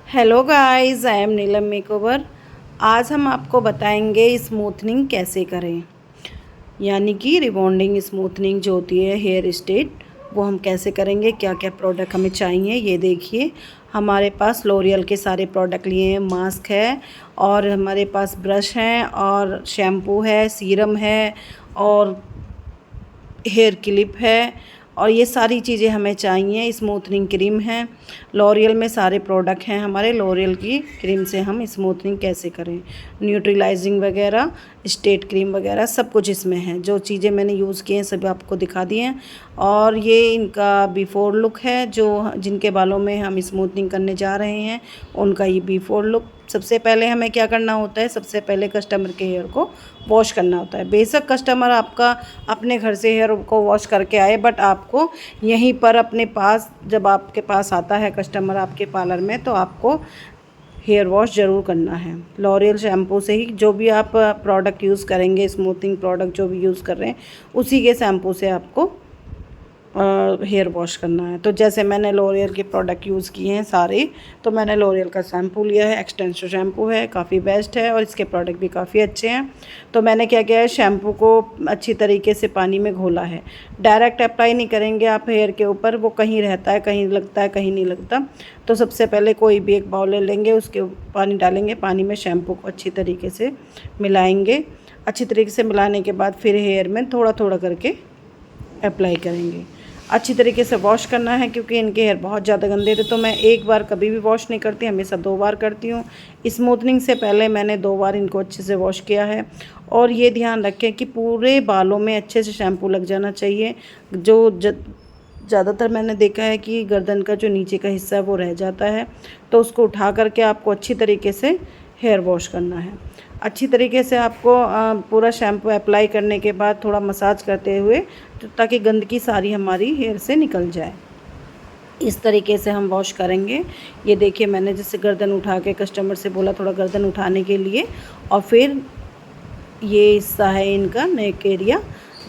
Hello guys, I am Neelam makeover. आज हम आपको बताएंगे स्मूथनिंग कैसे करें, यानी कि रिबॉन्डिंग स्मूथनिंग जो होती है हेयर स्ट्रेट, वो हम कैसे करेंगे, क्या क्या प्रोडक्ट हमें चाहिए। ये देखिए, हमारे पास लॉरियल के सारे प्रोडक्ट लिए हैं। मास्क है और हमारे पास ब्रश हैं और शैम्पू है, सीरम है और हेयर क्लिप है और ये सारी चीज़ें हमें चाहिए। स्मूथनिंग क्रीम है, लॉरियल में सारे प्रोडक्ट हैं हमारे। लॉरियल की क्रीम से हम स्मूथनिंग कैसे करें, न्यूट्रलाइजिंग वगैरह, स्ट्रेट क्रीम वगैरह सब कुछ इसमें है। जो चीज़ें मैंने यूज़ की हैं सब आपको दिखा दी हैं। और ये इनका बिफ़ोर लुक है, जो जिनके बालों में हम स्मूथनिंग करने जा रहे हैं उनका ये बिफ़ोर लुक। सबसे पहले हमें क्या करना होता है, सबसे पहले कस्टमर के हेयर को वॉश करना होता है। बेशक कस्टमर आपका अपने घर से हेयर को वॉश करके आए, बट आपको यहीं पर अपने पास, जब आपके पास आता है कस्टमर आपके पार्लर में, तो आपको हेयर वॉश ज़रूर करना है। लॉरियल शैम्पू से ही, जो भी आप प्रोडक्ट यूज़ करेंगे, स्मूथिंग प्रोडक्ट जो भी यूज़ कर रहे हैं, उसी के शैम्पू से आपको हेयर वॉश करना है। तो जैसे मैंने लॉरियल के प्रोडक्ट यूज़ किए हैं सारे, तो मैंने लॉरियल का शैम्पू लिया है। एक्सटेंसिव शैम्पू है, काफ़ी बेस्ट है और इसके प्रोडक्ट भी काफ़ी अच्छे हैं। तो मैंने क्या किया है, शैम्पू को अच्छी तरीके से पानी में घोला है। डायरेक्ट अप्लाई नहीं करेंगे आप हेयर के ऊपर, वो कहीं रहता है, कहीं लगता है, कहीं नहीं लगता। तो सबसे पहले कोई भी एक बाउल ले लेंगे, उसके पानी डालेंगे, पानी में शैम्पू को अच्छी तरीके से मिलाएंगे। अच्छी तरीके से मिलाने के बाद फिर हेयर में थोड़ा थोड़ा करके अप्लाई करेंगे। अच्छी तरीके से वॉश करना है, क्योंकि इनके हेयर बहुत ज़्यादा गंदे थे। तो मैं एक बार कभी भी वॉश नहीं करती, हमेशा 2 बार करती हूँ। स्मूथनिंग से पहले मैंने 2 बार इनको अच्छे से वॉश किया है। और ये ध्यान रखें कि पूरे बालों में अच्छे से शैम्पू लग जाना चाहिए। ज़्यादातर मैंने देखा है कि गर्दन का जो नीचे का हिस्सा है वो रह जाता है, तो उसको उठा करके आपको अच्छी तरीके से हेयर वॉश करना है। अच्छी तरीके से आपको पूरा शैम्पू अप्लाई करने के बाद थोड़ा मसाज करते हुए, ताकि गंदगी सारी हमारी हेयर से निकल जाए। इस तरीके से हम वॉश करेंगे। ये देखिए, मैंने जैसे गर्दन उठा के कस्टमर से बोला थोड़ा गर्दन उठाने के लिए, और फिर ये हिस्सा है इनका नेक एरिया,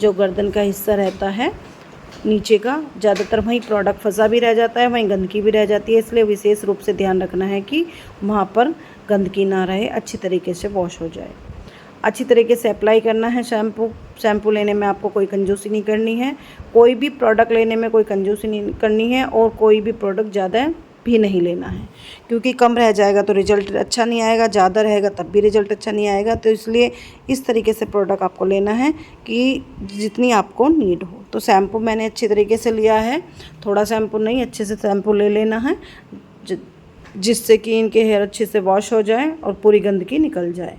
जो गर्दन का हिस्सा रहता है नीचे का, ज़्यादातर वहीं प्रोडक्ट फंसा भी रह जाता है, वहीं गंदगी भी रह जाती है। इसलिए विशेष रूप से ध्यान रखना है कि वहाँ पर गंदगी ना रहे, अच्छी तरीके से वॉश हो जाए। अच्छी तरीके से अप्लाई करना है शैम्पू लेने में आपको कोई कंजूसी नहीं करनी है। कोई भी प्रोडक्ट लेने में कोई कंजूसी नहीं करनी है, और कोई भी प्रोडक्ट ज़्यादा भी नहीं लेना है, क्योंकि कम रह जाएगा तो रिज़ल्ट अच्छा नहीं आएगा, ज़्यादा रहेगा तब भी रिज़ल्ट अच्छा नहीं आएगा। तो इसलिए इस तरीके से प्रोडक्ट आपको लेना है कि जितनी आपको नीड हो। तो शैम्पू मैंने अच्छी तरीके से लिया है, थोड़ा शैम्पू नहीं, अच्छे से शैम्पू ले लेना है, जिससे कि इनके हेयर अच्छे से वॉश हो जाए और पूरी गंदगी निकल जाए।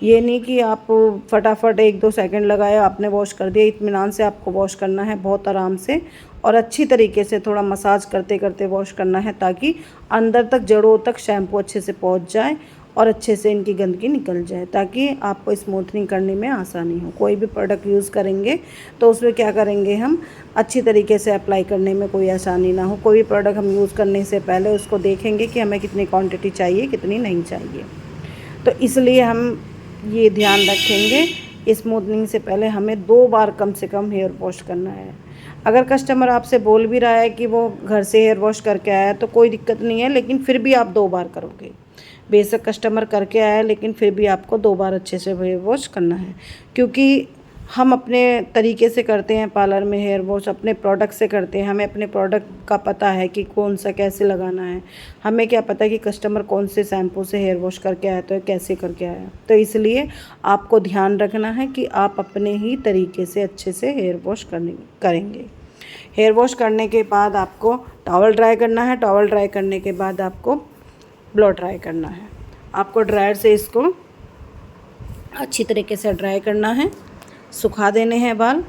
ये नहीं कि आप फटाफट 1-2 सेकंड लगाए आपने वॉश कर दिया। इत्मीनान से आपको वॉश करना है, बहुत आराम से और अच्छी तरीके से थोड़ा मसाज करते करते वॉश करना है, ताकि अंदर तक, जड़ों तक शैम्पू अच्छे से पहुंच जाए और अच्छे से इनकी गंदगी निकल जाए, ताकि आपको स्मूथनिंग करने में आसानी हो। कोई भी प्रोडक्ट यूज़ करेंगे तो उसमें क्या करेंगे, हम अच्छी तरीके से अप्लाई करने में कोई आसानी ना हो। कोई भी प्रोडक्ट हम यूज़ करने से पहले उसको देखेंगे कि हमें कितनी क्वांटिटी चाहिए, कितनी नहीं चाहिए। तो इसलिए हम ये ध्यान रखेंगे, स्मूथनिंग से पहले हमें 2 बार कम से कम हेयर वॉश करना है। अगर कस्टमर आपसे बोल भी रहा है कि वो घर से हेयर वॉश करके आया है, तो कोई दिक्कत नहीं है, लेकिन फिर भी आप 2 बार करोगे। बेशक कस्टमर करके आया है, लेकिन फिर भी आपको 2 बार अच्छे से हेयर वॉश करना है, क्योंकि हम अपने तरीके से करते हैं पार्लर में हेयर वॉश, अपने प्रोडक्ट से करते हैं। हमें अपने प्रोडक्ट का पता है कि कौन सा कैसे लगाना है। हमें क्या पता कि कस्टमर कौन से शैम्पू से हेयर वॉश करके आया, तो कैसे करके आया। तो इसलिए आपको ध्यान रखना है कि आप अपने ही तरीके से अच्छे से हेयर वॉश करेंगे। हेयर वॉश करने के बाद आपको टॉवल ड्राई करना है। टॉवल ड्राई करने के बाद आपको ब्लो ड्राई करना है। आपको ड्रायर से इसको अच्छी तरीके से ड्राई करना है, सुखा देने हैं बाल।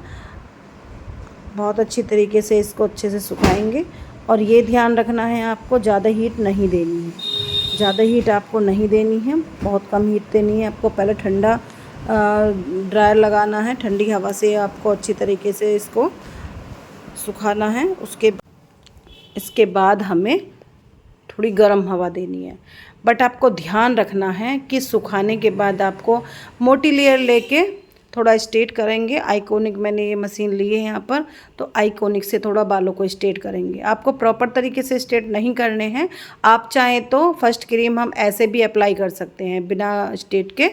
बहुत अच्छी तरीके से इसको अच्छे से सुखाएंगे। और ये ध्यान रखना है, आपको ज़्यादा हीट नहीं देनी है, ज़्यादा हीट आपको नहीं देनी है, बहुत कम हीट देनी है आपको। पहले ठंडा ड्रायर लगाना है, ठंडी हवा से आपको अच्छी तरीके से इसको सुखाना है। इसके बाद हमें थोड़ी गर्म हवा देनी है। बट आपको ध्यान रखना है कि सुखाने के बाद आपको मोटी लेयर लेके थोड़ा स्ट्रेट करेंगे। आइकॉनिक मैंने ये मशीन ली है यहाँ पर, तो आइकॉनिक से थोड़ा बालों को स्ट्रेट करेंगे। आपको प्रॉपर तरीके से स्ट्रेट नहीं करने हैं। आप चाहें तो फर्स्ट क्रीम हम ऐसे भी अप्लाई कर सकते हैं बिना स्ट्रेट के।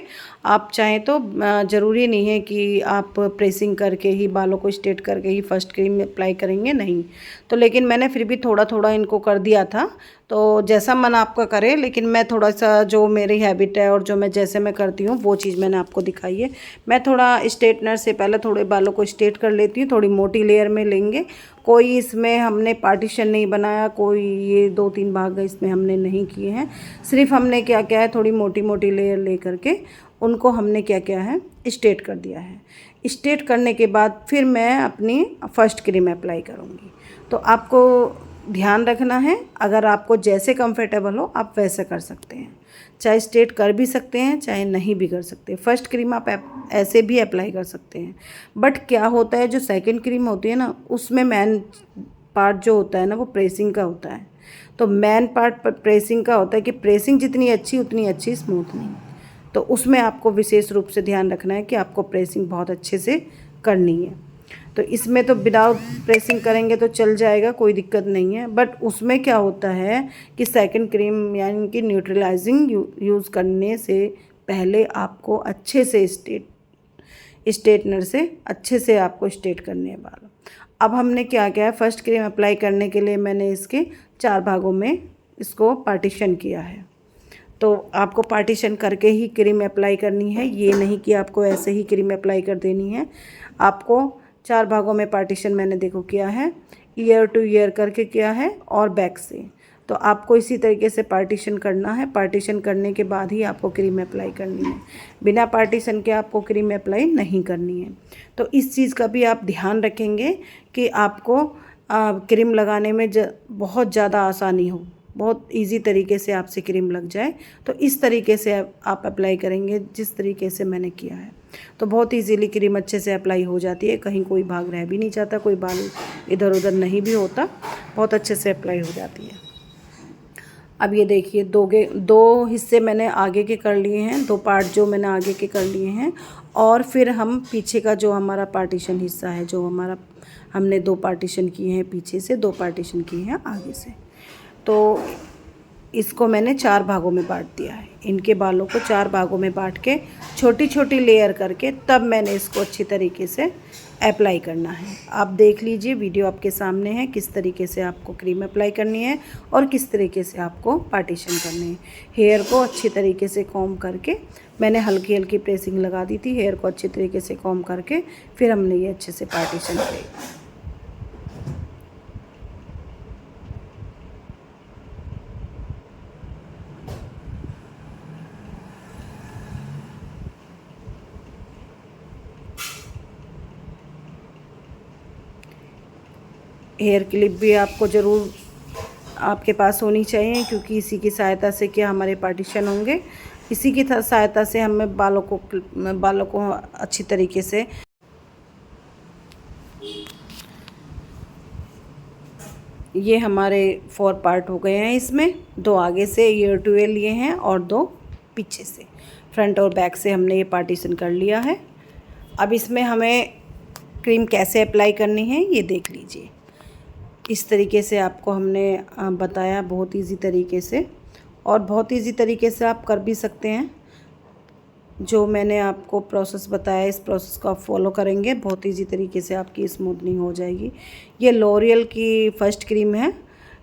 आप चाहें तो ज़रूरी नहीं है कि आप प्रेसिंग करके ही, बालों को स्ट्रेट करके ही फर्स्ट क्रीम अप्लाई करेंगे, नहीं। तो लेकिन मैंने फिर भी थोड़ा थोड़ा इनको कर दिया था, तो जैसा मन आपका करे। लेकिन मैं थोड़ा सा, जो मेरी हैबिट है और जो मैं जैसे मैं करती हूँ वो चीज़ मैंने आपको दिखाई है। मैं थोड़ा स्ट्रेटनर से पहले थोड़े बालों को स्ट्रेट कर लेती हूँ, थोड़ी मोटी लेयर में लेंगे। कोई इसमें हमने पार्टीशन नहीं बनाया, कोई ये 2-3 भाग इसमें हमने नहीं किए हैं। सिर्फ हमने क्या किया है, थोड़ी मोटी मोटी लेयर ले करके उनको हमने क्या किया है, स्ट्रेट कर दिया है। स्ट्रेट करने के बाद फिर मैं अपनी फर्स्ट क्रीम अप्लाई करूँगी। तो आपको ध्यान रखना है, अगर आपको जैसे कंफर्टेबल हो आप वैसे कर सकते हैं। चाहे स्ट्रेट कर भी सकते हैं, चाहे नहीं भी कर सकते। फर्स्ट क्रीम आप ऐसे भी अप्लाई कर सकते हैं। बट क्या होता है, जो सेकंड क्रीम होती है ना, उसमें मेन पार्ट जो होता है ना, वो प्रेसिंग का होता है। तो मेन पार्ट प्रेसिंग का होता है कि प्रेसिंग जितनी अच्छी उतनी अच्छी स्मूथ नहीं। तो उसमें आपको विशेष रूप से ध्यान रखना है कि आपको प्रेसिंग बहुत अच्छे से करनी है। तो इसमें तो विदाउट प्रेसिंग करेंगे तो चल जाएगा, कोई दिक्कत नहीं है। बट उसमें क्या होता है कि सेकंड क्रीम यानी कि न्यूट्रलाइजिंग यूज़ करने से पहले आपको अच्छे से स्ट्रेटनर से अच्छे से आपको स्ट्रेट करने हैं बाल। अब हमने क्या किया है, फर्स्ट क्रीम अप्लाई करने के लिए मैंने इसके 4 भागों में इसको पार्टीशन किया है। तो आपको पार्टीशन करके ही क्रीम अप्लाई करनी है, ये नहीं कि आपको ऐसे ही क्रीम अप्लाई कर देनी है। आपको 4 भागों में पार्टीशन मैंने देखो किया है, ईयर टू ईयर करके किया है और बैक से। तो आपको इसी तरीके से पार्टीशन करना है। पार्टीशन करने के बाद ही आपको क्रीम अप्लाई करनी है, बिना पार्टीशन के आपको क्रीम अप्लाई नहीं करनी है। तो इस चीज़ का भी आप ध्यान रखेंगे कि आपको क्रीम लगाने में बहुत ज़्यादा आसानी हो, बहुत इजी तरीके से आपसे क्रीम लग जाए। तो इस तरीके से आप अप्लाई करेंगे जिस तरीके से मैंने किया है, तो बहुत इजीली क्रीम अच्छे से अप्लाई हो जाती है। कहीं कोई भाग रह भी नहीं जाता, कोई बाल इधर उधर नहीं भी होता, बहुत अच्छे से अप्लाई हो जाती है। अब ये देखिए, 2 हिस्से मैंने आगे के कर लिए हैं, 2 पार्ट जो मैंने आगे के कर लिए हैं। और फिर हम पीछे का जो हमारा पार्टीशन हिस्सा है, जो हमारा हमने 2 पार्टीशन किए हैं पीछे से, 2 पार्टीशन किए हैं आगे से। तो इसको मैंने 4 भागों में बांट दिया है। इनके बालों को 4 भागों में बांट के छोटी छोटी लेयर करके तब मैंने इसको अच्छी तरीके से अप्लाई करना है। आप देख लीजिए, वीडियो आपके सामने है, किस तरीके से आपको क्रीम अप्लाई करनी है और किस तरीके से आपको पार्टीशन करनी है। हेयर को अच्छी तरीके से कॉम्ब करके मैंने हल्की हल्की प्रेसिंग लगा दी थी। हेयर को अच्छी तरीके से कॉम्ब करके फिर हमने ये अच्छे से पार्टीशन किया। हेयर क्लिप भी आपको ज़रूर आपके पास होनी चाहिए, क्योंकि इसी की सहायता से क्या हमारे पार्टीशन होंगे। इसी की सहायता से हमें बालों को अच्छी तरीके से ये हमारे 4 पार्ट हो गए हैं। इसमें 2 आगे से ईयर टू ईयर लिए हैं और 2 पीछे से, फ्रंट और बैक से हमने ये पार्टीशन कर लिया है। अब इसमें हमें क्रीम कैसे अप्लाई करनी है ये देख लीजिए। इस तरीके से आपको हमने बताया, बहुत इजी तरीके से, और बहुत इजी तरीके से आप कर भी सकते हैं। जो मैंने आपको प्रोसेस बताया, इस प्रोसेस को आप फॉलो करेंगे, बहुत इजी तरीके से आपकी स्मूथनिंग हो जाएगी। ये लॉरियल की फर्स्ट क्रीम है,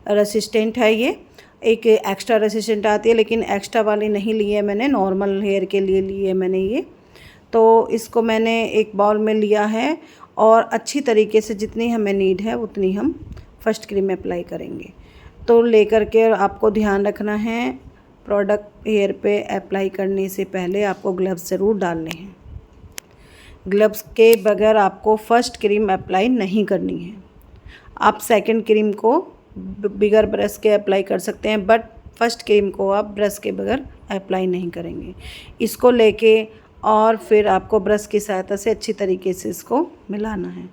रेसिस्टेंट है। ये एक एक्स्ट्रा रेसिस्टेंट आती है, लेकिन एक्स्ट्रा वाली नहीं ली है मैंने, नॉर्मल हेयर के लिए ली है मैंने ये। तो इसको मैंने एक बाउल में लिया है और अच्छी तरीके से जितनी हमें नीड है उतनी हम फर्स्ट क्रीम अप्लाई करेंगे। तो लेकर के आपको ध्यान रखना है, प्रोडक्ट हेयर पे अप्लाई करने से पहले आपको ग्लव्स ज़रूर डालने हैं। ग्लव्स के बगैर आपको फर्स्ट क्रीम अप्लाई नहीं करनी है। आप सेकंड क्रीम को बिगर ब्रश के अप्लाई कर सकते हैं, बट फर्स्ट क्रीम को आप ब्रश के बगैर अप्लाई नहीं करेंगे। इसको लेके और फिर आपको ब्रश की सहायता से अच्छी तरीके से इसको मिलाना है।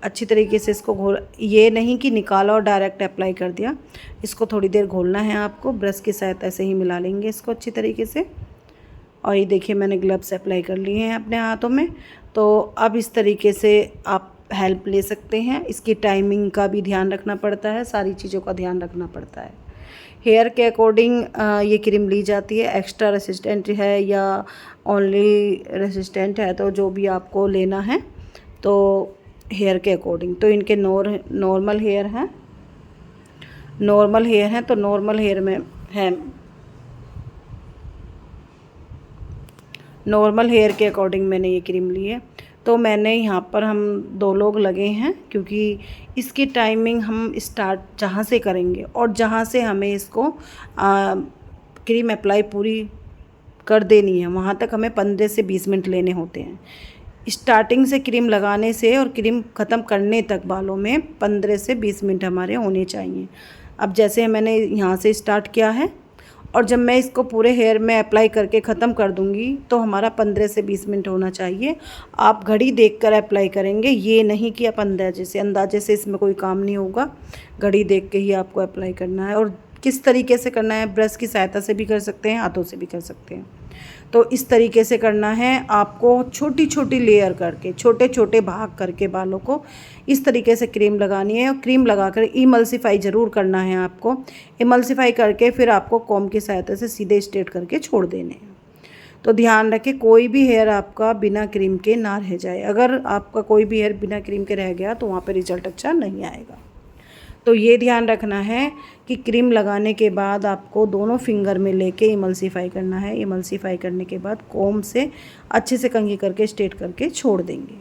अच्छी तरीके से इसको घोल, ये नहीं कि निकाला और डायरेक्ट अप्लाई कर दिया। इसको थोड़ी देर घोलना है आपको, ब्रश की सहायता से ही मिला लेंगे इसको अच्छी तरीके से। और ये देखिए मैंने ग्लव्स अप्लाई कर लिए हैं अपने हाथों में। तो अब इस तरीके से आप हेल्प ले सकते हैं। इसकी टाइमिंग का भी ध्यान रखना पड़ता है, सारी चीज़ों का ध्यान रखना पड़ता है। हेयर के अकॉर्डिंग ये क्रीम ली जाती है। एक्स्ट्रा रेसिस्टेंट है या ओनली रेसिस्टेंट है, तो जो भी आपको लेना है तो हेयर के अकॉर्डिंग। तो इनके नॉर्मल हेयर हैं, तो नॉर्मल हेयर में है, नॉर्मल हेयर के अकॉर्डिंग मैंने ये क्रीम ली है। तो मैंने यहाँ पर हम 2 लोग लगे हैं, क्योंकि इसकी टाइमिंग हम स्टार्ट जहाँ से करेंगे और जहाँ से हमें इसको क्रीम अप्लाई पूरी कर देनी है, वहाँ तक हमें 15 से 20 मिनट लेने होते हैं। स्टार्टिंग से क्रीम लगाने से और क्रीम ख़त्म करने तक बालों में 15 से 20 मिनट हमारे होने चाहिए। अब जैसे मैंने यहाँ से स्टार्ट किया है और जब मैं इसको पूरे हेयर में अप्लाई करके ख़त्म कर दूँगी तो हमारा 15 से 20 मिनट होना चाहिए। आप घड़ी देखकर अप्लाई करेंगे, ये नहीं कि आप अंदाजे से इसमें कोई काम नहीं होगा। घड़ी देख के ही आपको अप्लाई करना है। और किस तरीके से करना है, ब्रश की सहायता से भी कर सकते हैं, हाथों से भी कर सकते हैं। तो इस तरीके से करना है आपको, छोटी छोटी लेयर करके, छोटे छोटे भाग करके बालों को इस तरीके से क्रीम लगानी है। और क्रीम लगाकर इमल्सिफाई ज़रूर करना है आपको। इमल्सिफाई करके फिर आपको कॉम्ब की सहायता से सीधे स्ट्रेट करके छोड़ देने हैं। तो ध्यान रखें कोई भी हेयर आपका बिना क्रीम के ना रह जाए। अगर आपका कोई भी हेयर बिना क्रीम के रह गया तो वहाँ पर रिजल्ट अच्छा नहीं आएगा। तो ये ध्यान रखना है कि क्रीम लगाने के बाद आपको दोनों फिंगर में लेके इमल्सिफाई करना है। इमल्सिफाई करने के बाद कॉम्ब से अच्छे से कंघी करके स्ट्रेट करके छोड़ देंगे।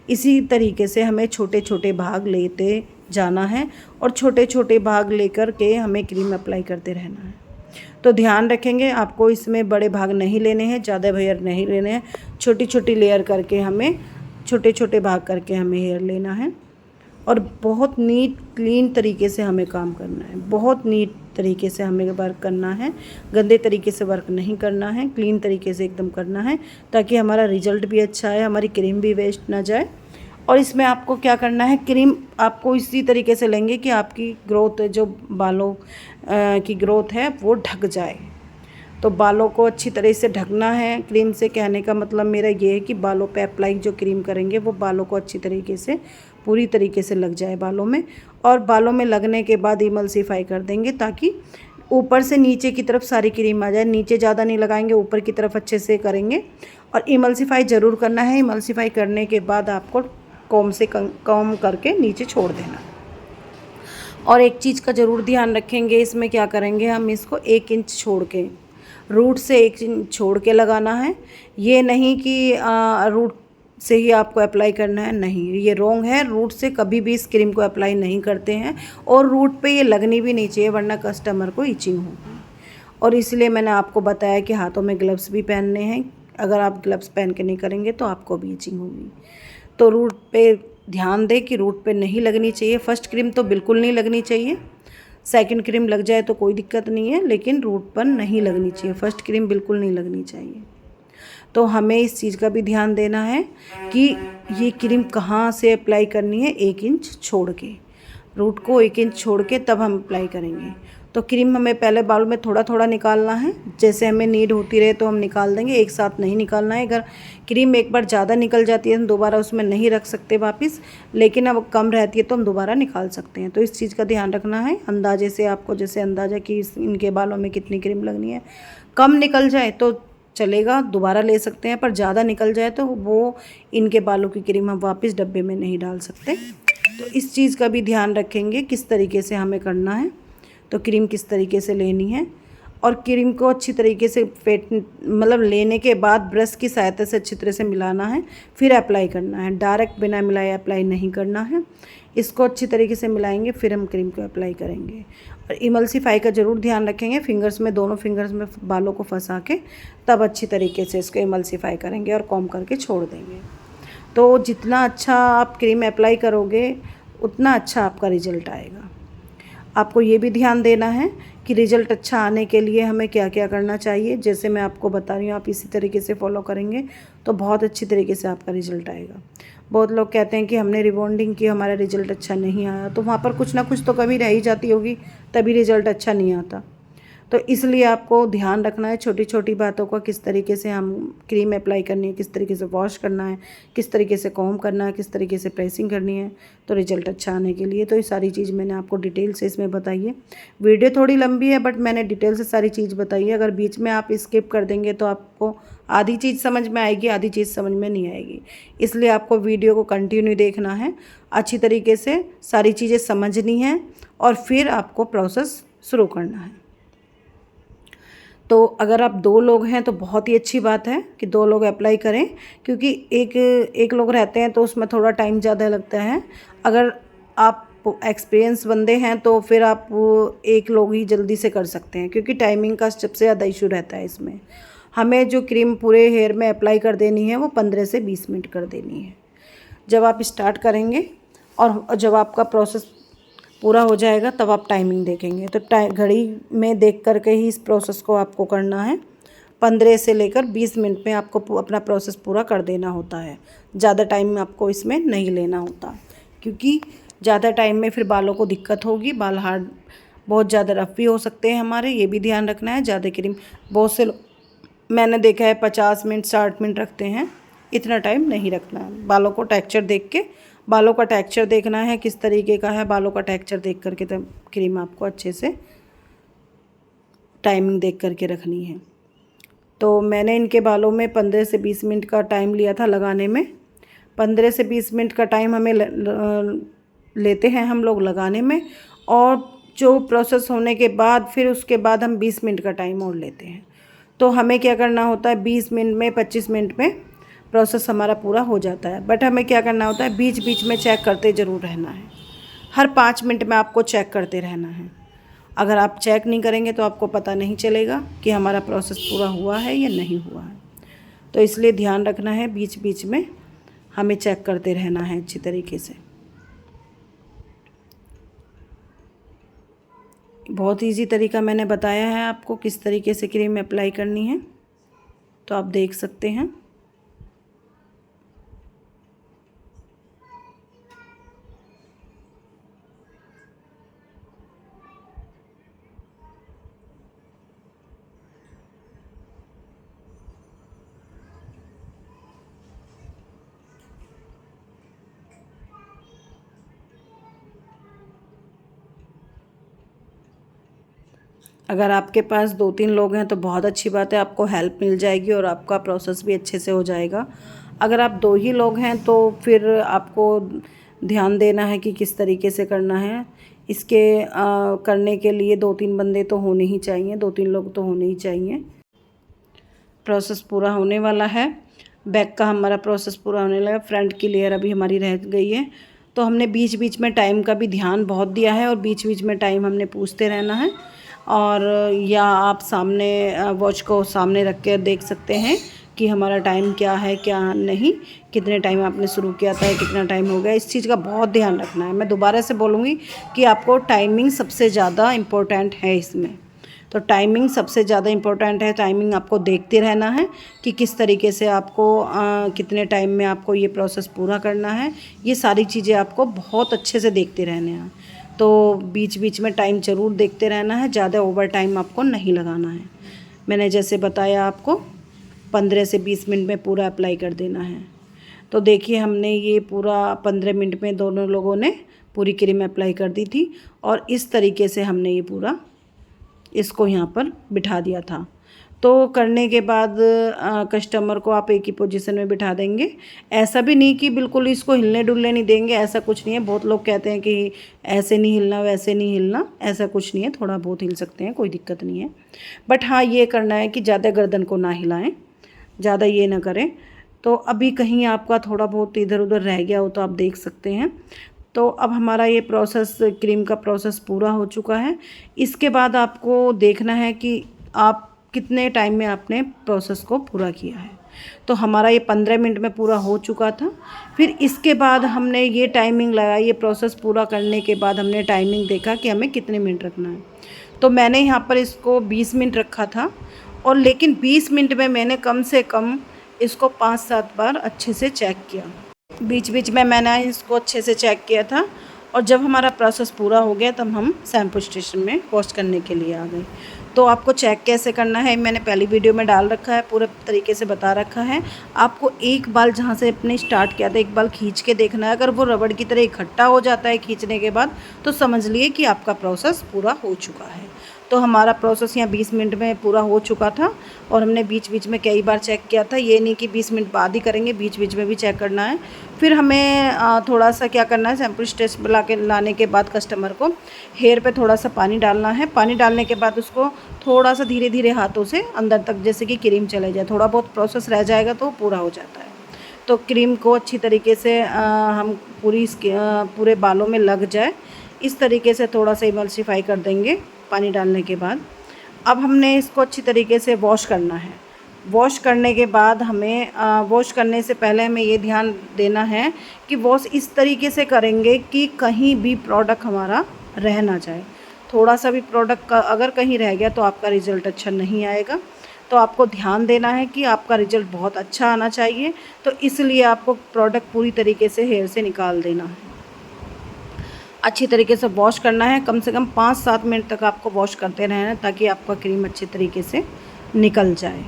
इसी तरीके से हमें छोटे छोटे भाग लेते जाना है और छोटे छोटे भाग लेकर के हमें क्रीम अप्लाई करते रहना है। तो ध्यान रखेंगे आपको इसमें बड़े भाग नहीं लेने हैं, ज़्यादा हेयर नहीं लेने हैं। छोटी छोटी लेयर करके हमें, छोटे छोटे भाग करके हमें हेयर लेना है। और बहुत नीट क्लीन तरीके से हमें काम करना है, बहुत नीट तरीके से हमें वर्क करना है। गंदे तरीके से वर्क नहीं करना है, क्लीन तरीके से एकदम करना है, ताकि हमारा रिजल्ट भी अच्छा आए, हमारी क्रीम भी वेस्ट ना जाए। और इसमें आपको क्या करना है, क्रीम आपको इसी तरीके से लेंगे कि आपकी ग्रोथ, जो बालों की ग्रोथ है वो ढक जाए। तो बालों को अच्छी तरह से ढकना है। क्रीम से कहने का मतलब मेरा ये है कि बालों पे अप्लाई जो क्रीम करेंगे वो बालों को अच्छी तरीके से, पूरी तरीके से लग जाए बालों में। और बालों में लगने के बाद इमल्सिफाई कर देंगे ताकि ऊपर से नीचे की तरफ सारी क्रीम आ जाए। नीचे ज़्यादा नहीं लगाएंगे, ऊपर की तरफ अच्छे से करेंगे। और इमल्सिफाई ज़रूर करना है। इमल्सिफाई करने के बाद आपको कॉम्ब करके नीचे छोड़ देना। और एक चीज़ का ज़रूर ध्यान रखेंगे, इसमें क्या करेंगे, हम इसको 1 इंच छोड़ के, रूट से 1 इंच छोड़ के लगाना है। ये नहीं कि रूट से ही आपको अप्लाई करना है, नहीं, ये रॉन्ग है। रूट से कभी भी इस क्रीम को अप्लाई नहीं करते हैं और रूट पे ये लगनी भी नहीं चाहिए, वरना कस्टमर को इचिंग होगी। और इसलिए मैंने आपको बताया कि हाथों में ग्लव्स भी पहनने हैं। अगर आप ग्लव्स पहन के नहीं करेंगे तो आपको भी इचिंग होगी। तो रूट पे ध्यान दें कि रूट पे नहीं लगनी चाहिए। फर्स्ट क्रीम तो बिल्कुल नहीं लगनी चाहिए, सेकंड क्रीम लग जाए तो कोई दिक्कत नहीं है, लेकिन रूट पर नहीं लगनी चाहिए। फर्स्ट क्रीम बिल्कुल नहीं लगनी चाहिए। तो हमें इस चीज़ का भी ध्यान देना है कि ये क्रीम कहाँ से अप्लाई करनी है। 1 इंच छोड़ के, रूट को 1 इंच छोड़ के तब हम अप्लाई करेंगे। तो क्रीम हमें पहले बाल में थोड़ा थोड़ा निकालना है, जैसे हमें नीड होती रहे तो हम निकाल देंगे, एक साथ नहीं निकालना है। अगर क्रीम एक बार ज़्यादा निकल जाती है हम दोबारा उसमें नहीं रख सकते वापस, लेकिन अब कम रहती है तो हम दोबारा निकाल सकते हैं। तो इस चीज़ का ध्यान रखना है। अंदाजे से आपको जैसे अंदाज़ा कि इनके बालों में कितनी क्रीम लगनी है, कम निकल जाए तो चलेगा, दोबारा ले सकते हैं, पर ज़्यादा निकल जाए तो वो इनके बालों की क्रीम हम वापस डब्बे में नहीं डाल सकते। तो इस चीज़ का भी ध्यान रखेंगे किस तरीके से हमें करना है, तो क्रीम किस तरीके से लेनी है। और क्रीम को अच्छी तरीके से मतलब लेने के बाद ब्रश की सहायता से अच्छी तरह से मिलाना है, फिर अप्लाई करना है। डायरेक्ट बिना मिलाए अप्लाई नहीं करना है, इसको अच्छी तरीके से मिलाएंगे फिर हम क्रीम को अप्लाई करेंगे। और इमल्सिफाई का ज़रूर ध्यान रखेंगे, फिंगर्स में, दोनों फिंगर्स में बालों को फंसा के तब अच्छी तरीके से इसको इमल्सिफाई करेंगे और कॉम्ब करके छोड़ देंगे। तो जितना अच्छा आप क्रीम अप्लाई करोगे उतना अच्छा आपका रिजल्ट आएगा। आपको ये भी ध्यान देना है कि रिज़ल्ट अच्छा आने के लिए हमें क्या क्या करना चाहिए। जैसे मैं आपको बता रही हूँ, आप इसी तरीके से फॉलो करेंगे तो बहुत अच्छी तरीके से आपका रिज़ल्ट आएगा। बहुत लोग कहते हैं कि हमने रिबॉन्डिंग की, हमारा रिज़ल्ट अच्छा नहीं आया, तो वहाँ पर कुछ ना कुछ तो कमी रह ही जाती होगी, तभी रिज़ल्ट अच्छा नहीं आता। तो इसलिए आपको ध्यान रखना है छोटी छोटी बातों का, किस तरीके से हम क्रीम अप्लाई करनी है, किस तरीके से वॉश करना है, किस तरीके से कॉम्ब करना है, किस तरीके से प्रेसिंग करनी है, तो रिजल्ट अच्छा आने के लिए। तो ये सारी चीज़ मैंने आपको डिटेल से इसमें बताई है। वीडियो थोड़ी लंबी है बट मैंने डिटेल से सारी चीज़ बताई है। अगर बीच में आप स्किप कर देंगे तो आपको आधी चीज़ समझ में आएगी, आधी चीज़ समझ में नहीं आएगी। इसलिए आपको वीडियो को कंटिन्यू देखना है, अच्छी तरीके से सारी चीज़ें समझनी है और फिर आपको प्रोसेस शुरू करना है। तो अगर आप 2 लोग हैं तो बहुत ही अच्छी बात है कि 2 लोग अप्लाई करें, क्योंकि एक लोग रहते हैं तो उसमें थोड़ा टाइम ज़्यादा लगता है। अगर आप एक्सपीरियंस बंदे हैं तो फिर आप 1 लोग ही जल्दी से कर सकते हैं, क्योंकि टाइमिंग का सबसे ज़्यादा इशू रहता है इसमें। हमें जो क्रीम पूरे हेयर में अप्लाई कर देनी है वो 15 से 20 मिनट कर देनी है। जब आप स्टार्ट करेंगे और जब आपका प्रोसेस पूरा हो जाएगा तब आप टाइमिंग देखेंगे। तो घड़ी में देख करके ही इस प्रोसेस को आपको करना है। 15 से लेकर 20 मिनट में आपको अपना प्रोसेस पूरा कर देना होता है। ज़्यादा टाइम आपको इसमें नहीं लेना होता, क्योंकि ज़्यादा टाइम में फिर बालों को दिक्कत होगी, बाल हार्ड बहुत ज़्यादा रफ भी हो सकते हैं हमारे, ये भी ध्यान रखना है। ज़्यादा क्रीम बहुत से मैंने देखा है 50 मिनट 60 मिनट रखते हैं, इतना टाइम नहीं रखना है। बालों को टेक्सचर देख के, बालों का टेक्सचर देखना है किस तरीके का है, बालों का टेक्सचर देख करके तब क्रीम आपको अच्छे से टाइमिंग देख करके रखनी है। तो मैंने इनके बालों में 15 से 20 मिनट का टाइम लिया था लगाने में। 15 से 20 मिनट का टाइम हमें लेते हैं हम लोग लगाने में, और जो प्रोसेस होने के बाद फिर उसके बाद हम 20 मिनट का टाइम और लेते हैं। तो हमें क्या करना होता है, 20 मिनट में 25 मिनट में प्रोसेस हमारा पूरा हो जाता है। बट हमें क्या करना होता है, बीच बीच में चेक करते ज़रूर रहना है। हर 5 मिनट में आपको चेक करते रहना है। अगर आप चेक नहीं करेंगे तो आपको पता नहीं चलेगा कि हमारा प्रोसेस पूरा हुआ है या नहीं हुआ है। तो इसलिए ध्यान रखना है, बीच बीच में हमें चेक करते रहना है अच्छी तरीके से। बहुत इजी तरीका मैंने बताया है आपको किस तरीके से क्रीम अप्लाई करनी है, तो आप देख सकते हैं। अगर आपके पास 2-3 लोग हैं तो बहुत अच्छी बात है, आपको हेल्प मिल जाएगी और आपका प्रोसेस भी अच्छे से हो जाएगा। अगर आप 2 ही लोग हैं तो फिर आपको ध्यान देना है कि किस तरीके से करना है। इसके करने के लिए 2-3 बंदे तो होने ही चाहिए, 2-3 लोग तो होने ही चाहिए। प्रोसेस पूरा होने वाला है, बैक का हमारा प्रोसेस पूरा होने लगा, फ्रंट की लेयर अभी हमारी रह गई है। तो हमने बीच बीच में टाइम का भी ध्यान बहुत दिया है, और बीच बीच में टाइम हमने पूछते रहना है। और या आप सामने वॉच को सामने रख कर देख सकते हैं कि हमारा टाइम क्या है क्या नहीं, कितने टाइम आपने शुरू किया था, कितना टाइम हो गया। इस चीज़ का बहुत ध्यान रखना है। मैं दोबारा से बोलूँगी कि आपको टाइमिंग सबसे ज़्यादा इम्पोर्टेंट है इसमें। तो टाइमिंग सबसे ज़्यादा इम्पोर्टेंट है। टाइमिंग आपको देखते रहना है कि किस तरीके से आपको कितने टाइम में आपको ये प्रोसेस पूरा करना है। ये सारी चीज़ें आपको बहुत अच्छे से देखते रहने हैं। तो बीच बीच में टाइम ज़रूर देखते रहना है, ज़्यादा ओवर टाइम आपको नहीं लगाना है। मैंने जैसे बताया आपको 15 से 20 मिनट में पूरा अप्लाई कर देना है। तो देखिए हमने ये पूरा 15 मिनट में दोनों लोगों ने पूरी क्रीम अप्लाई कर दी थी, और इस तरीके से हमने ये पूरा इसको यहाँ पर बिठा दिया था। तो करने के बाद कस्टमर को आप एक ही पोजीशन में बिठा देंगे। ऐसा भी नहीं कि बिल्कुल इसको हिलने डुलने नहीं देंगे, ऐसा कुछ नहीं है। बहुत लोग कहते हैं कि ऐसे नहीं हिलना वैसे नहीं हिलना, ऐसा कुछ नहीं है। थोड़ा बहुत हिल सकते हैं, कोई दिक्कत नहीं है। बट हाँ, ये करना है कि ज़्यादा गर्दन को ना हिलाएं, ज़्यादा ये ना करें। तो अभी कहीं आपका थोड़ा बहुत इधर उधर रह गया हो तो आप देख सकते हैं। तो अब हमारा ये प्रोसेस, क्रीम का प्रोसेस पूरा हो चुका है। इसके बाद आपको देखना है कि आप कितने टाइम में आपने प्रोसेस को पूरा किया है। तो हमारा ये 15 मिनट में पूरा हो चुका था। फिर इसके बाद हमने ये टाइमिंग लगाई, ये प्रोसेस पूरा करने के बाद हमने टाइमिंग देखा कि हमें कितने मिनट रखना है। तो मैंने यहाँ पर इसको 20 मिनट रखा था, और लेकिन 20 मिनट में मैंने कम से कम इसको 5-7 बार अच्छे से चेक किया। बीच बीच में मैंने इसको अच्छे से चेक किया था, और जब हमारा प्रोसेस पूरा हो गया तब हम शैम्पू स्टेशन में वॉश करने के लिए आ गए। तो आपको चेक कैसे करना है मैंने पहली वीडियो में डाल रखा है, पूरे तरीके से बता रखा है। आपको एक बाल जहाँ से अपने स्टार्ट किया था एक बाल खींच के देखना है। अगर वो रबड़ की तरह इकट्ठा हो जाता है खींचने के बाद तो समझ लिए कि आपका प्रोसेस पूरा हो चुका है। तो हमारा प्रोसेस यहाँ 20 मिनट में पूरा हो चुका था और हमने बीच बीच में कई बार चेक किया था। ये नहीं कि 20 मिनट बाद ही करेंगे, बीच बीच में भी चेक करना है। फिर हमें थोड़ा सा क्या करना है, शैम्पू स्ट्रेस लाने के बाद कस्टमर को हेयर पे थोड़ा सा पानी डालना है। पानी डालने के बाद उसको थोड़ा सा धीरे धीरे हाथों से अंदर तक जैसे कि क्रीम चले जाए, थोड़ा बहुत प्रोसेस रह जाएगा तो पूरा हो जाता है। तो क्रीम को अच्छी तरीके से हम पूरे बालों में लग जाए इस तरीके से थोड़ा सा इमल्सिफाई कर देंगे पानी डालने के बाद। अब हमने इसको अच्छी तरीके से वॉश करना है। वॉश करने के बाद हमें वॉश करने से पहले हमें ये ध्यान देना है कि वॉश इस तरीके से करेंगे कि कहीं भी प्रोडक्ट हमारा रह ना जाए। थोड़ा सा भी प्रोडक्ट का अगर कहीं रह गया तो आपका रिज़ल्ट अच्छा नहीं आएगा। तो आपको ध्यान देना है कि आपका रिज़ल्ट बहुत अच्छा आना चाहिए, तो इसलिए आपको प्रोडक्ट पूरी तरीके से हेयर से निकाल देना है। अच्छी तरीके से वॉश करना है, कम से कम 5-7 मिनट तक आपको वॉश करते रहना है ताकि आपका क्रीम अच्छे तरीके से निकल जाए।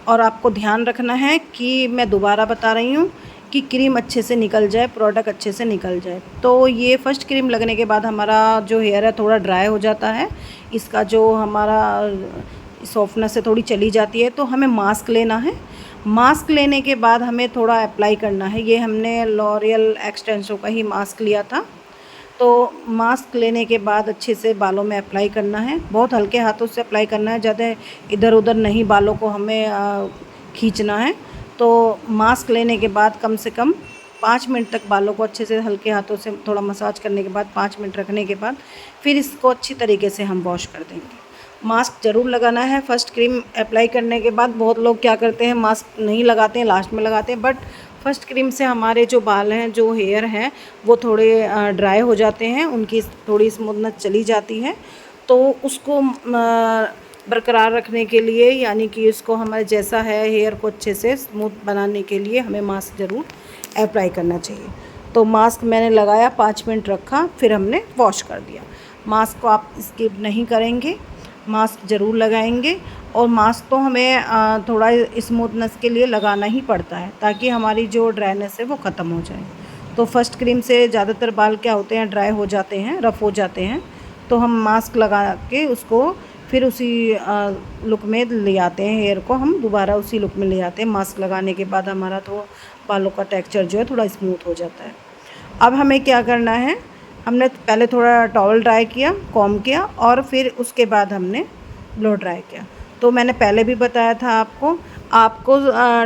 और आपको ध्यान रखना है कि मैं दोबारा बता रही हूँ कि क्रीम अच्छे से निकल जाए, प्रोडक्ट अच्छे से निकल जाए। तो ये फर्स्ट क्रीम लगने के बाद हमारा जो हेयर है थोड़ा ड्राई हो जाता है, इसका जो हमारा सॉफ्टनेस है थोड़ी चली जाती है। तो हमें मास्क लेना है। मास्क लेने के बाद हमें थोड़ा अप्लाई करना है। ये हमने लॉरियल एक्सटेंसो का ही मास्क लिया था। तो मास्क लेने के बाद अच्छे से बालों में अप्लाई करना है, बहुत हल्के हाथों से अप्लाई करना है, ज़्यादा इधर उधर नहीं बालों को हमें खींचना है। तो मास्क लेने के बाद कम से कम 5 मिनट तक बालों को अच्छे से हल्के हाथों से थोड़ा मसाज करने के बाद 5 मिनट रखने के बाद फिर इसको अच्छी तरीके से हम वॉश कर देंगे। मास्क ज़रूर लगाना है फर्स्ट क्रीम अप्लाई करने के बाद। बहुत लोग क्या करते हैं, मास्क नहीं लगाते हैं, लास्ट में लगाते हैं, बट फर्स्ट क्रीम से हमारे जो बाल हैं, जो हेयर हैं, वो थोड़े ड्राई हो जाते हैं, उनकी थोड़ी स्मूथनेस चली जाती है। तो उसको बरकरार रखने के लिए, यानी कि इसको हमारे जैसा है हेयर को अच्छे से स्मूथ बनाने के लिए हमें मास्क ज़रूर अप्लाई करना चाहिए। तो मास्क मैंने लगाया, 5 मिनट रखा, फिर हमने वॉश कर दिया। मास्क को आप स्किप नहीं करेंगे, मास्क ज़रूर लगाएंगे। और मास्क तो हमें थोड़ा स्मूथनेस के लिए लगाना ही पड़ता है ताकि हमारी जो ड्राइनेस है वो ख़त्म हो जाए। तो फर्स्ट क्रीम से ज़्यादातर बाल क्या होते हैं, ड्राई हो जाते हैं, रफ़ हो जाते हैं। तो हम मास्क लगा के उसको फिर उसी लुक में ले आते हैं, हेयर को हम दोबारा उसी लुक में ले आते हैं। मास्क लगाने के बाद हमारा तो बालों का टेक्सचर जो है थोड़ा स्मूथ हो जाता है। अब हमें क्या करना है, हमने पहले थोड़ा टॉवल ड्राई किया, कॉम किया, और फिर उसके बाद हमने ब्लो ड्राई किया। तो मैंने पहले भी बताया था आपको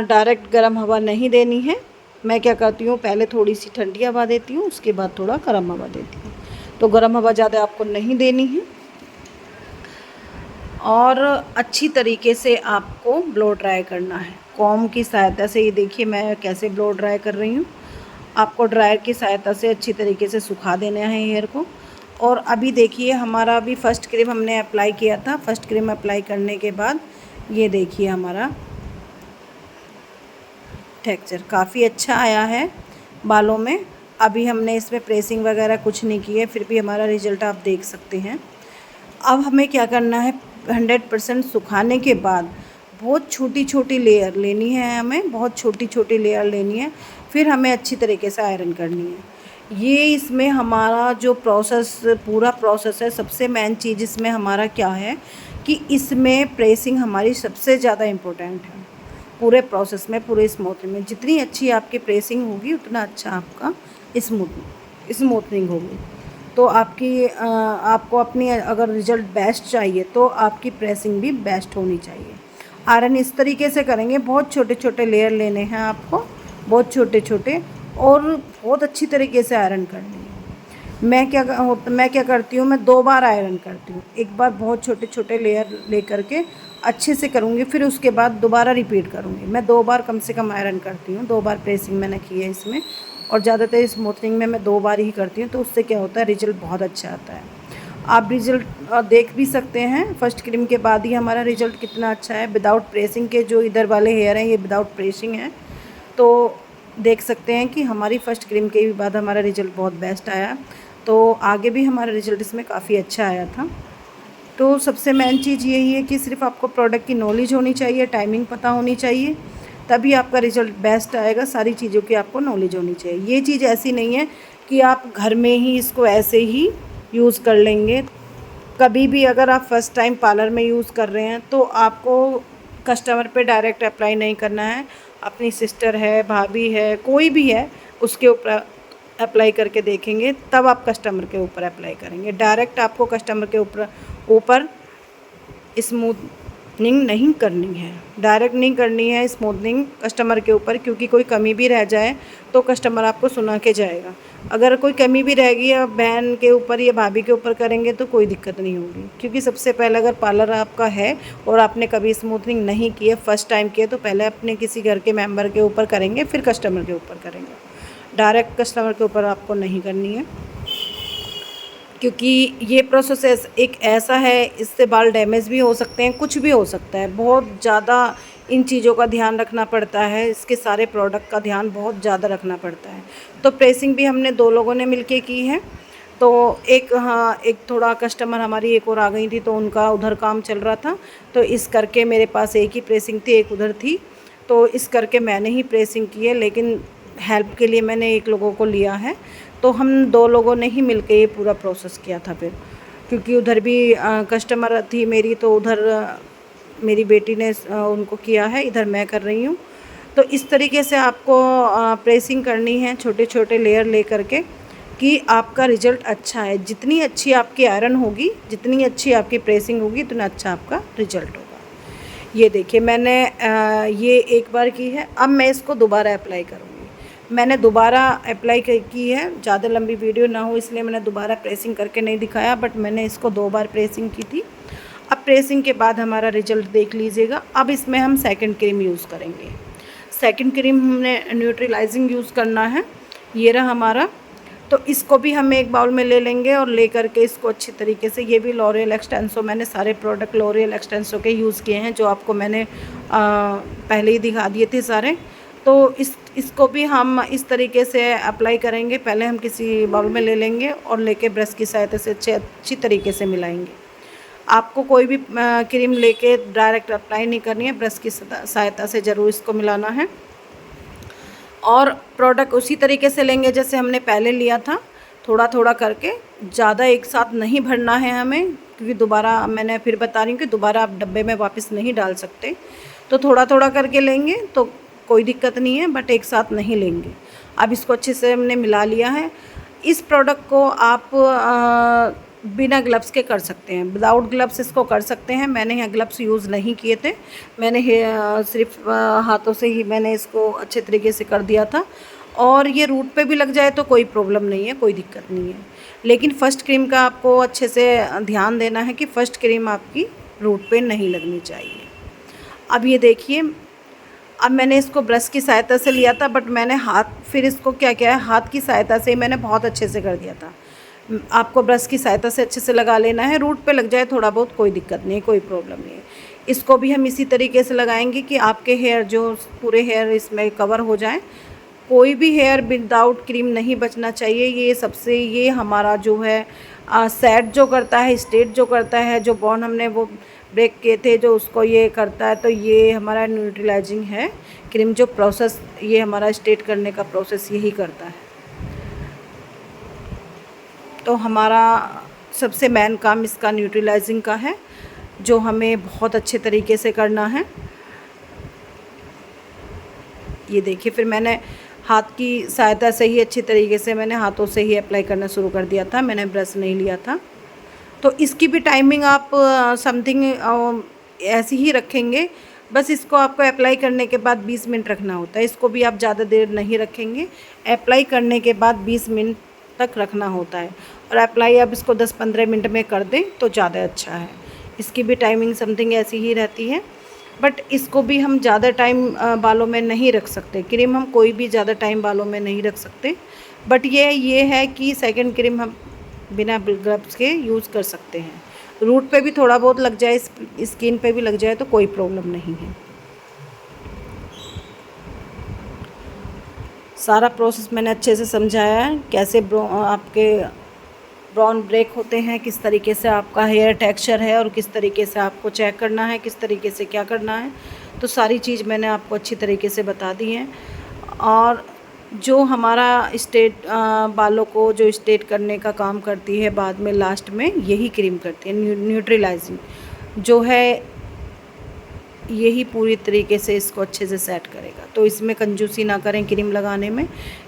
डायरेक्ट गर्म हवा नहीं देनी है। मैं क्या करती हूँ, पहले थोड़ी सी ठंडी हवा देती हूँ, उसके बाद थोड़ा गर्म हवा देती हूँ। तो गर्म हवा ज़्यादा आपको नहीं देनी है। और अच्छी तरीके से आपको ब्लो ड्राई करना है कॉम की सहायता से। ये देखिए मैं कैसे ब्लो ड्राई कर रही हूँ। आपको ड्रायर की सहायता से अच्छी तरीके से सुखा देना है हेयर को। और अभी देखिए हमारा भी फर्स्ट क्रीम हमने अप्लाई किया था। फर्स्ट क्रीम अप्लाई करने के बाद ये देखिए हमारा टेक्सचर काफ़ी अच्छा आया है बालों में। अभी हमने इसमें प्रेसिंग वगैरह कुछ नहीं की है, फिर भी हमारा रिज़ल्ट आप देख सकते हैं। अब हमें क्या करना है, 100% सुखाने के बाद बहुत छोटी छोटी लेयर लेनी है, हमें बहुत छोटी छोटी लेयर लेनी है। फिर हमें अच्छी तरीके से आयरन करनी है। ये इसमें हमारा जो पूरा प्रोसेस है, सबसे मेन चीज़ इसमें हमारा क्या है कि इसमें प्रेसिंग हमारी सबसे ज़्यादा इम्पोर्टेंट है पूरे प्रोसेस में, पूरे स्मूथनिंग में। जितनी अच्छी आपकी प्रेसिंग होगी उतना अच्छा आपका स्मूथनिंग होगी। तो आपको अपनी अगर रिज़ल्ट बेस्ट चाहिए तो आपकी प्रेसिंग भी बेस्ट होनी चाहिए। आयरन इस तरीके से करेंगे, बहुत छोटे छोटे लेयर लेने हैं आपको, बहुत छोटे छोटे, और बहुत अच्छी तरीके से आयरन करनी है। मैं क्या करती हूँ, मैं 2 बार आयरन करती हूँ। एक बार बहुत छोटे छोटे लेयर ले करके अच्छे से करूँगी, फिर उसके बाद दोबारा रिपीट करूँगी। मैं 2 बार कम से कम आयरन करती हूँ। 2 बार प्रेसिंग मैंने की है इसमें, और ज़्यादातर स्मूथनिंग में मैं 2 बार ही करती हूँ। तो उससे क्या होता है, रिज़ल्ट बहुत अच्छा आता है। आप रिज़ल्ट देख भी सकते हैं फर्स्ट क्रीम के बाद ही हमारा रिज़ल्ट कितना अच्छा है। विदाउट प्रेसिंग के जो इधर वाले हेयर हैं ये विदाउट प्रेसिंग है, तो देख सकते हैं कि हमारी फर्स्ट क्रीम के बाद हमारा रिज़ल्ट बहुत बेस्ट आया। तो आगे भी हमारा रिज़ल्ट इसमें काफ़ी अच्छा आया था। तो सबसे मेन चीज़ यही है कि सिर्फ आपको प्रोडक्ट की नॉलेज होनी चाहिए, टाइमिंग पता होनी चाहिए, तभी आपका रिज़ल्ट बेस्ट आएगा। सारी चीज़ों की आपको नॉलेज होनी चाहिए। ये चीज़ ऐसी नहीं है कि आप घर में ही इसको ऐसे ही यूज़ कर लेंगे। कभी भी अगर आप फर्स्ट टाइम पार्लर में यूज़ कर रहे हैं तो आपको कस्टमर पे डायरेक्ट अप्लाई नहीं करना है। अपनी सिस्टर है, भाभी है, कोई भी है, उसके ऊपर अप्लाई करके देखेंगे, तब आप कस्टमर के ऊपर अप्लाई करेंगे। डायरेक्ट आपको कस्टमर के ऊपर स्मूथनिंग नहीं करनी है, डायरेक्ट नहीं करनी है स्मूथनिंग कस्टमर के ऊपर, क्योंकि कोई कमी भी रह जाए तो कस्टमर आपको सुना के जाएगा। अगर कोई कमी भी रहेगी या बहन के ऊपर या भाभी के ऊपर करेंगे तो कोई दिक्कत नहीं होगी, क्योंकि सबसे पहले अगर पार्लर आपका है और आपने कभी स्मूथनिंग नहीं की है, फर्स्ट टाइम किया, तो पहले अपने किसी घर के मेंबर के ऊपर करेंगे, फिर कस्टमर के ऊपर करेंगे। डायरेक्ट कस्टमर के ऊपर आपको नहीं करनी है, क्योंकि ये प्रोसेस एक ऐसा है, इससे बाल डैमेज भी हो सकते हैं, कुछ भी हो सकता है। बहुत ज़्यादा इन चीज़ों का ध्यान रखना पड़ता है, इसके सारे प्रोडक्ट का ध्यान बहुत ज़्यादा रखना पड़ता है। तो प्रेसिंग भी हमने 2 लोगों ने मिलके की है। तो एक थोड़ा कस्टमर हमारी एक और आ गई थी, तो उनका उधर काम चल रहा था, तो इस करके मेरे पास एक ही प्रेसिंग थी, एक उधर थी, तो इस करके मैंने ही प्रेसिंग की है। लेकिन हेल्प के लिए मैंने एक लोगों को लिया है, तो हम 2 लोगों ने ही मिलके ये पूरा प्रोसेस किया था फिर, क्योंकि उधर भी कस्टमर थी मेरी, तो उधर मेरी बेटी ने उनको किया है, इधर मैं कर रही हूँ। तो इस तरीके से आपको प्रेसिंग करनी है, छोटे छोटे लेयर ले करके, कि आपका रिज़ल्ट अच्छा है। जितनी अच्छी आपकी आयरन होगी, जितनी अच्छी आपकी प्रेसिंग होगी, उतना अच्छा आपका रिज़ल्ट होगा। ये देखिए मैंने ये एक बार की है, अब मैं इसको दोबारा अप्लाई करूँगी। मैंने दोबारा अप्लाई की है, ज़्यादा लंबी वीडियो ना हो इसलिए मैंने दोबारा प्रेसिंग करके नहीं दिखाया, बट मैंने इसको 2 बार प्रेसिंग की थी। अब प्रेसिंग के बाद हमारा रिज़ल्ट देख लीजिएगा। अब इसमें हम सेकंड क्रीम यूज़ करेंगे। सेकंड क्रीम हमने न्यूट्रलाइजिंग यूज़ करना है, ये रहा हमारा। तो इसको भी हम एक बाउल में ले लेंगे और ले करके इसको अच्छी तरीके से, ये भी लॉरियल एक्सटेंसो, मैंने सारे प्रोडक्ट लॉरियल एक्सटेंसो के यूज़ किए हैं, जो आपको मैंने पहले ही दिखा दिए थे सारे। तो इसको भी हम इस तरीके से अप्लाई करेंगे। पहले हम किसी बाउल में ले लेंगे और लेके ब्रश की सहायता से अच्छी तरीके से मिलाएंगे। आपको कोई भी क्रीम लेके डायरेक्ट अप्लाई नहीं करनी है, ब्रश की सहायता से ज़रूर इसको मिलाना है। और प्रोडक्ट उसी तरीके से लेंगे जैसे हमने पहले लिया था, थोड़ा थोड़ा करके, ज़्यादा एक साथ नहीं भरना है हमें, क्योंकि दोबारा मैं फिर बता रही हूँ कि दोबारा आप डब्बे में वापस नहीं डाल सकते। तो थोड़ा थोड़ा करके लेंगे तो कोई दिक्कत नहीं है, बट एक साथ नहीं लेंगे। अब इसको अच्छे से हमने मिला लिया है। इस प्रोडक्ट को आप बिना ग्लव्स के कर सकते हैं, विदाउट ग्लव्स इसको कर सकते हैं। मैंने यहाँ ग्लव्स यूज़ नहीं किए थे, मैंने सिर्फ हाथों से ही मैंने इसको अच्छे तरीके से कर दिया था। और ये रूट पे भी लग जाए तो कोई प्रॉब्लम नहीं है, कोई दिक्कत नहीं है। लेकिन फ़र्स्ट क्रीम का आपको अच्छे से ध्यान देना है कि फ़र्स्ट क्रीम आपकी रूट पे नहीं लगनी चाहिए। अब ये देखिए, अब मैंने इसको ब्रश की सहायता से लिया था, बट मैंने फिर इसको क्या किया है, हाथ की सहायता से ही मैंने बहुत अच्छे से कर दिया था। आपको ब्रश की सहायता से अच्छे से लगा लेना है, रूट पे लग जाए थोड़ा बहुत कोई दिक्कत नहीं है, कोई प्रॉब्लम नहीं है। इसको भी हम इसी तरीके से लगाएंगे कि आपके हेयर जो पूरे हेयर इसमें कवर हो जाए। कोई भी हेयर विदाउट क्रीम नहीं बचना चाहिए। ये हमारा जो है सेट जो करता है, स्टेट जो करता है, जो बॉन्ड हमने वो ब्रेक किए थे, जो उसको ये करता है। तो ये हमारा न्यूट्रलाइजिंग है क्रीम, जो प्रोसेस ये हमारा स्टेट करने का प्रोसेस यही करता है। तो हमारा सबसे मेन काम इसका न्यूट्रलाइजिंग का है, जो हमें बहुत अच्छे तरीके से करना है। ये देखिए, फिर मैंने हाथ की सहायता से ही अच्छी तरीके से मैंने हाथों से ही अप्लाई करना शुरू कर दिया था, मैंने ब्रश नहीं लिया था। तो इसकी भी टाइमिंग आप समथिंग ऐसी ही रखेंगे। बस इसको आपको अप्लाई करने के बाद 20 मिनट रखना होता है। इसको भी आप ज़्यादा देर नहीं रखेंगे, अप्लाई करने के बाद 20 मिनट तक रखना होता है। और अप्लाई आप इसको 10-15 मिनट में कर दें तो ज़्यादा अच्छा है। इसकी भी टाइमिंग समथिंग ऐसी ही रहती है, बट इसको भी हम ज़्यादा टाइम बालों में नहीं रख सकते। क्रीम हम कोई भी ज़्यादा टाइम बालों में नहीं रख सकते, बट ये है कि सेकंड क्रीम हम बिना ग्लव्स के यूज़ कर सकते हैं। रूट पे भी थोड़ा बहुत लग जाए, स्किन पे भी लग जाए तो कोई प्रॉब्लम नहीं है। सारा प्रोसेस मैंने अच्छे से समझाया है, कैसे आपके ब्राउन ब्रेक होते हैं, किस तरीके से आपका हेयर टेक्सचर है और किस तरीके से आपको चेक करना है, किस तरीके से क्या करना है, तो सारी चीज़ मैंने आपको अच्छी तरीके से बता दी है। और जो हमारा बालों को जो स्ट्रेट करने का काम करती है बाद में लास्ट में यही क्रीम करती है, न्यूट्रलाइजिंग जो है यही पूरी तरीके से इसको अच्छे से सेट करेगा। तो इसमें कंजूसी ना करें क्रीम लगाने में,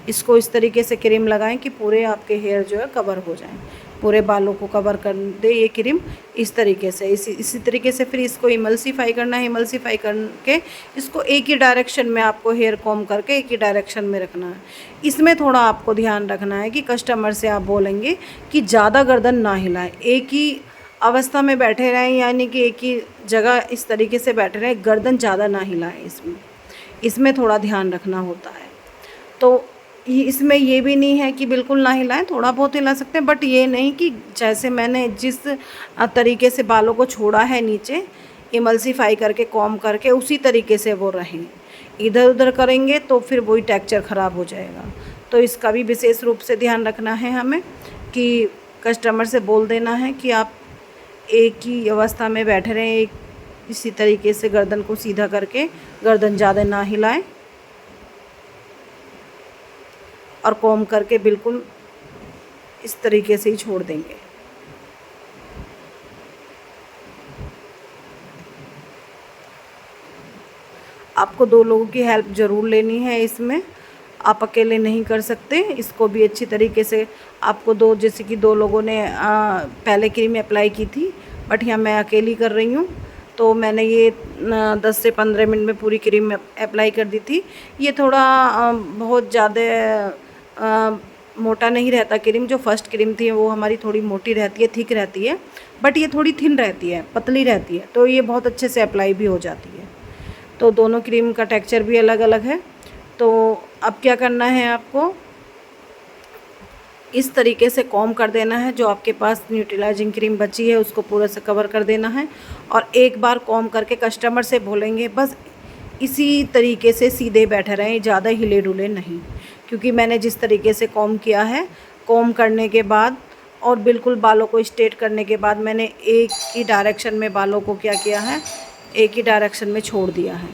इसको इस तरीके से क्रीम लगाएं कि पूरे आपके हेयर जो है कवर हो जाएं, पूरे बालों को कवर कर दे ये क्रीम इस तरीके से। इसी तरीके से फिर इसको इमल्सीफाई करना है। इमल्सीफाई करके इसको एक ही डायरेक्शन में आपको हेयर कॉम करके एक ही डायरेक्शन में रखना है। इसमें थोड़ा आपको ध्यान रखना है कि कस्टमर से आप बोलेंगे कि ज़्यादा गर्दन ना हिलाएं, एक ही अवस्था में बैठे रहें, यानी कि एक ही जगह इस तरीके से बैठे रहें, गर्दन ज़्यादा ना हिलाएं। इसमें थोड़ा ध्यान रखना होता है। तो इसमें ये भी नहीं है कि बिल्कुल ना हिलाएं, थोड़ा बहुत हिला सकते हैं, बट ये नहीं कि जैसे मैंने जिस तरीके से बालों को छोड़ा है नीचे इमल्सीफाई करके कॉम करके उसी तरीके से वो रहें। इधर उधर करेंगे तो फिर वही टेक्सचर ख़राब हो जाएगा। तो इसका भी विशेष रूप से ध्यान रखना है हमें कि कस्टमर से बोल देना है कि आप एक ही अवस्था में बैठे रहें, इसी तरीके से गर्दन को सीधा करके, गर्दन ज़्यादा ना हिलाएं और कॉम करके बिल्कुल इस तरीके से ही छोड़ देंगे। आपको 2 लोगों की हेल्प ज़रूर लेनी है इसमें, आप अकेले नहीं कर सकते। इसको भी अच्छी तरीके से आपको जैसे कि 2 लोगों ने पहले क्रीम अप्लाई की थी, बट यहाँ मैं अकेली कर रही हूँ, तो मैंने ये 10 से 15 मिनट में पूरी क्रीम अप्लाई कर दी थी। ये थोड़ा बहुत ज़्यादा मोटा नहीं रहता क्रीम। जो फर्स्ट क्रीम थी वो हमारी थोड़ी मोटी रहती है, थिक रहती है, बट ये थोड़ी थिन रहती है, पतली रहती है, तो ये बहुत अच्छे से अप्लाई भी हो जाती है। तो दोनों क्रीम का टेक्सचर भी अलग अलग है। तो अब क्या करना है, आपको इस तरीके से कॉम कर देना है। जो आपके पास न्यूट्रलाइजिंग क्रीम बची है उसको पूरा से कवर कर देना है और एक बार कॉम करके कस्टमर से बोलेंगे बस इसी तरीके से सीधे बैठे रहें, ज़्यादा हिले डुले नहीं। क्योंकि मैंने जिस तरीके से कॉम किया है, कॉम करने के बाद और बिल्कुल बालों को स्ट्रेट करने के बाद मैंने एक ही डायरेक्शन में बालों को क्या किया है, एक ही डायरेक्शन में छोड़ दिया है।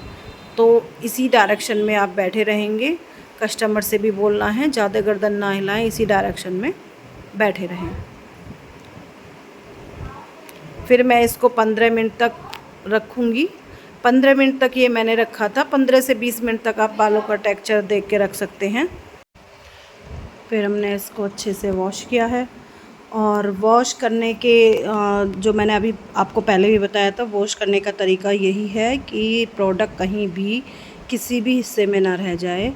तो इसी डायरेक्शन में आप बैठे रहेंगे। कस्टमर से भी बोलना है ज़्यादा गर्दन ना हिलाएं, इसी डायरेक्शन में बैठे रहें। फिर मैं इसको 15 मिनट तक रखूँगी। 15 मिनट तक ये मैंने रखा था। 15 से 20 मिनट तक आप बालों का टेक्सचर देख के रख सकते हैं। फिर हमने इसको अच्छे से वॉश किया है और वॉश करने के जो मैंने अभी आपको पहले भी बताया था, वॉश करने का तरीका यही है कि प्रोडक्ट कहीं भी किसी भी हिस्से में ना रह जाए,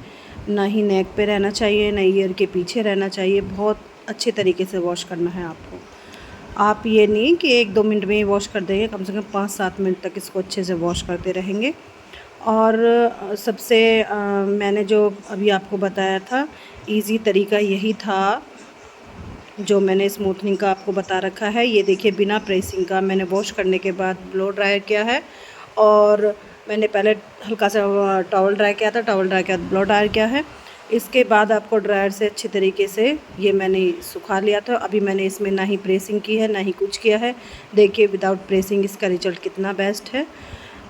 ना ही नेक पे रहना चाहिए, ना ईयर के पीछे रहना चाहिए। बहुत अच्छे तरीके से वॉश करना है आपको। आप ये नहीं कि 1-2 मिनट में ही वॉश कर देंगे, कम से कम 5-7 मिनट तक इसको अच्छे से वॉश करते रहेंगे। और सबसे मैंने जो अभी आपको बताया था इजी तरीका यही था जो मैंने स्मूथनिंग का आपको बता रखा है। ये देखिए बिना प्रेसिंग का मैंने वॉश करने के बाद ब्लो ड्रायर किया है और मैंने पहले हल्का सा टॉवल ड्राई किया था, टॉवल ड्राई के बाद ब्लो ड्रायर किया है। इसके बाद आपको ड्रायर से अच्छे तरीके से ये मैंने सुखा लिया था। अभी मैंने इसमें ना ही प्रेसिंग की है ना ही कुछ किया है। देखिए विदाउट प्रेसिंग इसका रिज़ल्ट कितना बेस्ट है।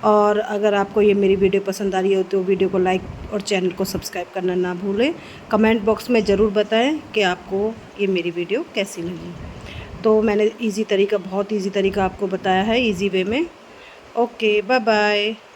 और अगर आपको ये मेरी वीडियो पसंद आ रही हो तो वीडियो को लाइक और चैनल को सब्सक्राइब करना ना भूलें। कमेंट बॉक्स में ज़रूर बताएं कि आपको ये मेरी वीडियो कैसी लगी। तो मैंने बहुत ईजी तरीका आपको बताया है, ईजी वे में। Okay, bye bye.